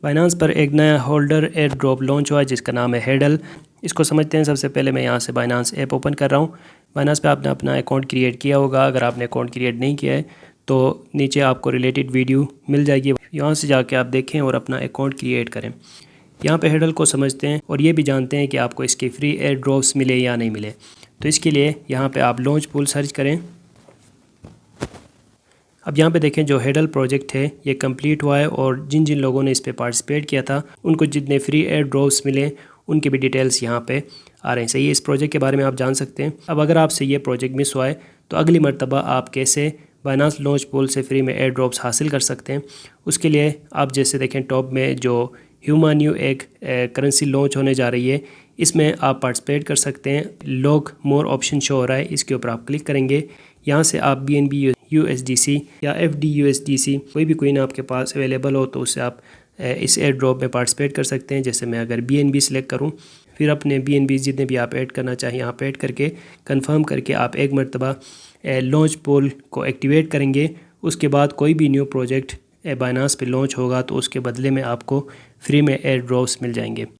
Binance पर एक नया होल्डर एयर ड्रॉप लॉन्च हुआ है जिसका नाम है हेडल। इसको समझते हैं। सबसे पहले मैं यहाँ से बाइनांस ऐप ओपन कर रहा हूँ। बाइनांस पे आपने अपना अकाउंट क्रिएट किया होगा। अगर आपने अकाउंट क्रिएट नहीं किया है तो नीचे आपको रिलेटेड वीडियो मिल जाएगी, यहाँ से जाके आप देखें और अपना अकाउंट क्रिएट करें। यहाँ पे हेडल को समझते हैं और ये भी जानते हैं कि आपको इसके फ्री एयर ड्रॉप्स मिले या नहीं मिले। तो इसके लिए यहाँ पे आप लॉन्च पूल सर्च करें। अब यहाँ पे देखें जो हेडल प्रोजेक्ट है ये कंप्लीट हुआ है और जिन जिन लोगों ने इस पे पार्टिसिपेट किया था उनको जितने फ्री एयर ड्रॉप्स मिले उनकी भी डिटेल्स यहाँ पे आ रहे हैं। सही है, इस प्रोजेक्ट के बारे में आप जान सकते हैं। अब अगर आपसे ये प्रोजेक्ट मिस हुआ है तो अगली मरतबा आप कैसे बाइनांस लॉन्च पूल से फ्री में एयर ड्रॉप्स हासिल कर सकते हैं, उसके लिए आप जैसे देखें टॉप में जो ह्यूमान्यू एक करेंसी लॉन्च होने जा रही है, इसमें आप पार्टिसिपेट कर सकते हैं। लॉग मोर ऑप्शन शो हो रहा है, इसके ऊपर आप क्लिक करेंगे। यहाँ से आप BNB USDC या FD USDC कोई भी कोइन आपके पास अवेलेबल हो तो उससे आप इस एयर ड्रॉप में पार्टिसिपेट कर सकते हैं। जैसे मैं अगर BNB सिलेक्ट करूँ, फिर अपने BNB जितने भी आप ऐड करना चाहिए आप ऐड करके कंफर्म करके आप एक मरतबा लॉन्च पूल को एक्टिवेट करेंगे। उसके बाद कोई भी न्यू प्रोजेक्ट बाइनांस पे लॉन्च होगा तो उसके बदले में आपको फ्री में एयर ड्रॉप्स मिल जाएंगे।